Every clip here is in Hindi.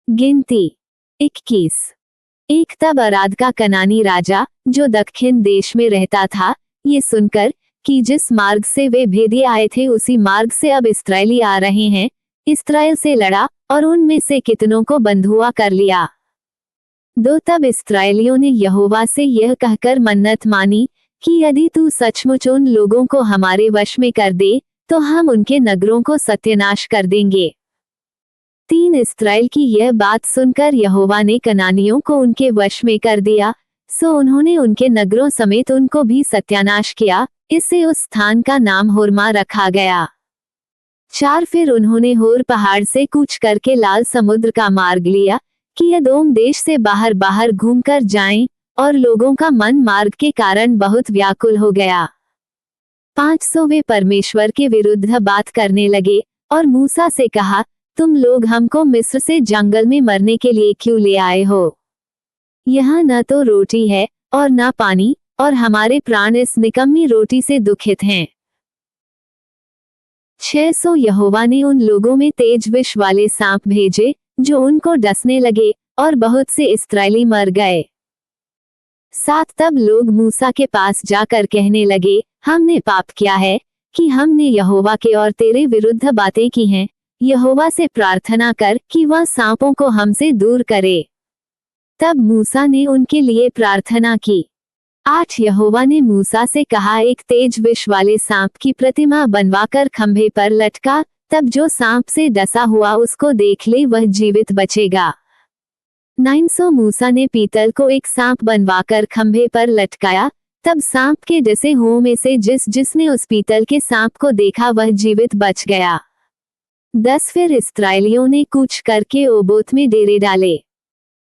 गिनती 21। एक तब अराद का कनानी राजा, जो दक्षिण देश में रहता था, ये सुनकर कि जिस मार्ग से वे भेदिए आए थे उसी मार्ग से अब इस्राएली आ रहे हैं, इस्राएल से लड़ा और उनमें से कितनों को बंधुआ कर लिया। तब इस्राएलियों ने यहोवा से यह कहकर मन्नत मानी कि यदि तू सचमुच उन लोगों को हमारे वश में कर दे तो हम उनके नगरों को सत्यानाश कर देंगे। 3 इस्राएल की यह बात सुनकर यहोवा ने कनानियों को उनके वश में कर दिया, सो उन्होंने उनके नगरों समेत उनको भी सत्यानाश किया। इससे उस स्थान का नाम होर्मा रखा गया। 4 फिर उन्होंने होर पहाड़ से कूच करके लाल समुद्र का मार्ग लिया कि एदोम देश से बाहर बाहर घूमकर जाएं, और लोगों का मन मार्ग के कारण बहुत व्याकुल हो गया। 500 वे परमेश्वर के विरुद्ध बात करने लगे और मूसा से कहा, तुम लोग हमको मिस्र से जंगल में मरने के लिए क्यों ले आए हो? यहाँ न तो रोटी है और न पानी, और हमारे प्राण इस निकम्मी रोटी से दुखित हैं। 600 यहोवा ने उन लोगों में तेज विष वाले सांप भेजे जो उनको डसने लगे, और बहुत से इस्राएली मर गए। 7 तब लोग मूसा के पास जाकर कहने लगे, हमने पाप किया है कि हमने यहोवा के और तेरे विरुद्ध बातें की हैं। यहोवा से प्रार्थना कर कि वह सांपों को हमसे दूर करे। तब मूसा ने उनके लिए प्रार्थना की। 8 यहोवा ने मूसा से कहा, एक तेज विष वाले सांप की प्रतिमा बनवाकर खंभे पर लटका, तब जो सांप से डसा हुआ उसको देख ले वह जीवित बचेगा। 900 मूसा ने पीतल को एक सांप बनवाकर खंभे पर लटकाया, तब सांप के डसे हुओं में से जिसने उस पीतल के सांप को देखा वह जीवित बच गया। 10 फिर इस्राएलियों ने कूच करके ओबोत में डेरे डाले।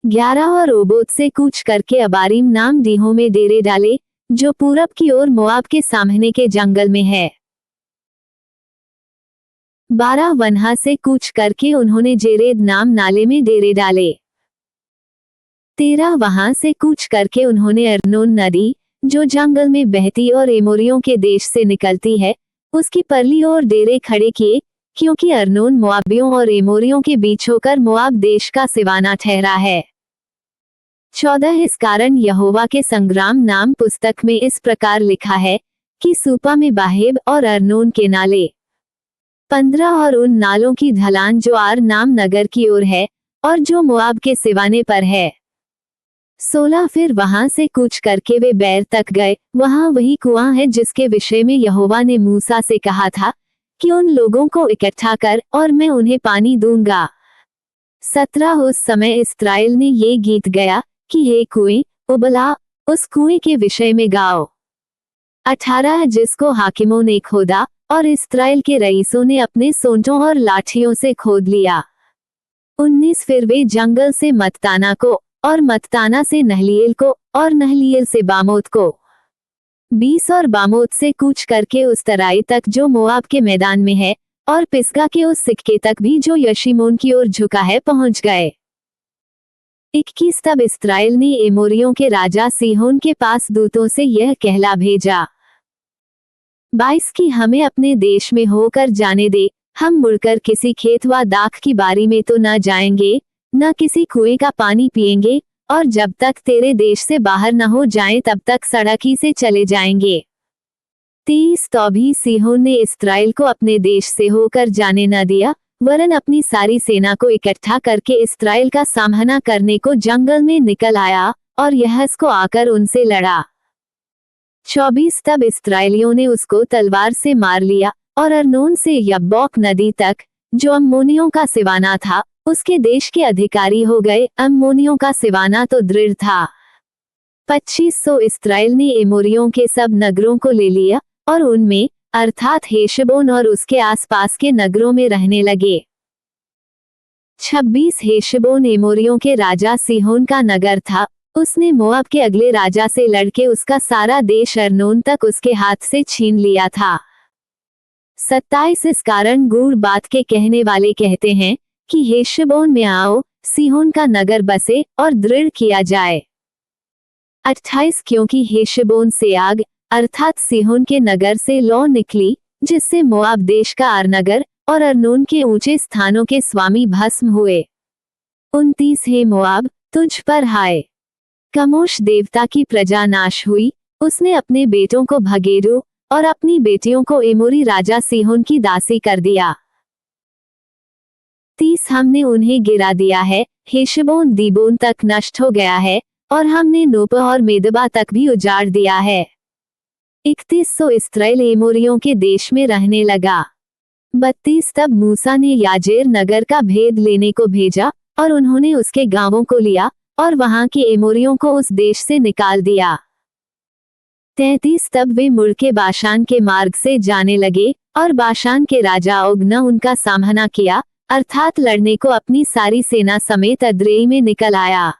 11 और ओबोत से कूच करके अबारीम नाम डीहों में डेरे डाले, जो पूरब की ओर मोआब के सामने के जंगल में है। 12 वन्हा से कूच करके उन्होंने जेरेद नाम नाले में डेरे डाले। 13 वहां से कूच करके उन्होंने अर्नोन नदी, जो जंगल में बहती और एमोरियों के देश से निकलती है, उसकी परली ओर डेरे खड़े किए, क्योंकि अर्नोन मोआबियों और एमोरियों के बीच होकर मोआब देश का सिवाना ठहरा है। 14 इस कारण यहोवा के संग्राम नाम पुस्तक में इस प्रकार लिखा है कि सूपा में बाहेब और अर्नोन के नाले। 15 और उन नालों की ढलान जो आर नाम नगर की ओर है, और जो मोआब के सिवाने पर है। 16 फिर वहां से कूच करके वे बैर तक गए, वहां वही कुआं है जिसके विषय में यहोवा ने मूसा से कहा था कि उन लोगों को इकट्ठा कर और मैं उन्हें पानी दूंगा। 17 उस समय इस्राएल ने ये गीत गाया कि हे कुएं, उबला, उस कुएं के विषय में गाओ। 18 जिसको हाकिमों ने खोदा और इस्राएल के रईसों ने अपने सोंटों और लाठियों से खोद लिया। 19 फिर वे जंगल से मत्ताना को, और मत्ताना से नहलीएल को, और नहलीएल से बामोत को। 20 और बामोत से कूच करके उस तराई तक जो मोआब के मैदान में है, और पिसगा के उस सिक्के तक भी जो यशीमोन की ओर झुका है पहुंच गए। 21 तब इस्राएल ने एमोरियों के राजा सीहोन के पास दूतों से यह कहला भेजा। 22 की हमें अपने देश में होकर जाने दे, हम मुड़कर किसी खेत व दाख की बारी में तो न जाएंगे, न किसी कुएं का पानी पिएंगे, और जब तक तेरे देश से बाहर न हो जाएं तब तक सड़क ही से चले जाएंगे। 23 तो भी सीहोन ने इस्राएल को अपने देश से होकर जाने न दिया, वरन अपनी सारी सेना को इकट्ठा करके इस्राएल का सामना करने को जंगल में निकल आया, और यहस को आकर उनसे लड़ा। 24 तब इस्राएलियों ने उसको तलवार से मार लिया, और अर्नोन से यब्बोक नदी तक, जो अम्मोनियों का सिवाना था, उसके देश के अधिकारी हो गए। अम्मोनियों का सिवाना तो दृढ़ था। 2500 इस्राएल ने एमोरियों के सब नगरों को ले लिया, और उनमें अर्थात हेशबोन और उसके आसपास के नगरों में रहने लगे। 26 हेशबोन एमोरियों के राजा सीहोन का नगर था, उसने मोआब के अगले राजा से लड़के उसका सारा देश अर्नोन तक उसके हाथ से छीन लिया था। 27 इस कारण गूढ़ बात के कहने वाले कहते हैं कि हेशबोन में आओ, सीहोन का नगर बसे और दृढ़ किया जाए। 28 क्योंकि हेशबोन से आग अर्थात सीहोन के नगर से लौ निकली, जिससे मोआब देश का आर नगर और अर्नोन के ऊंचे स्थानों के स्वामी भस्म हुए। 29 हे मोआब, तुझ पर हाय। कमोश देवता की प्रजा नाश हुई, उसने अपने बेटों को भगेरू और अपनी बेटियों को एमोरी राजा सीहोन की दासी कर दिया। 30 हमने उन्हें गिरा दिया है, हेशबोन दीबोन तक नष्ट हो गया है, और हमने नोप और मेदबा तक भी उजाड़ दिया है। 31 इस्राएल एमोरियों के देश में रहने लगा। 32 तब मूसा ने याजेर नगर का भेद लेने को भेजा, और उन्होंने उसके गांवों को लिया और वहां के एमोरियों को उस देश से निकाल दिया। 33 तब वे मुड़ के बाशान के मार्ग से जाने लगे, और बाशान के राजा ओग ने उनका सामना किया, अर्थात लड़ने को अपनी सारी सेना समेत अद्रेई में निकल आया।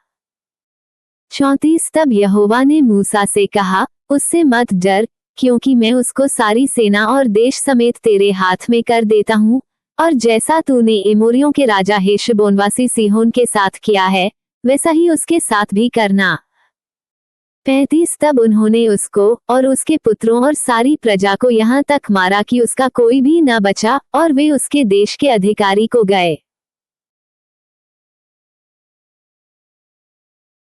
34 तब यहोवा ने मूसा से कहा, उससे मत डर, क्योंकि मैं उसको सारी सेना और देश समेत तेरे हाथ में कर देता हूँ, और जैसा तूने एमोरियों के राजा हेशबोनवासी सीहोन के साथ किया है, वैसा ही उसके साथ भी करना। 35 तब उन्होंने उसको और उसके पुत्रों और सारी प्रजा को यहाँ तक मारा कि उसका कोई भी न बचा, और वे उसके देश के अधिकारी को गए।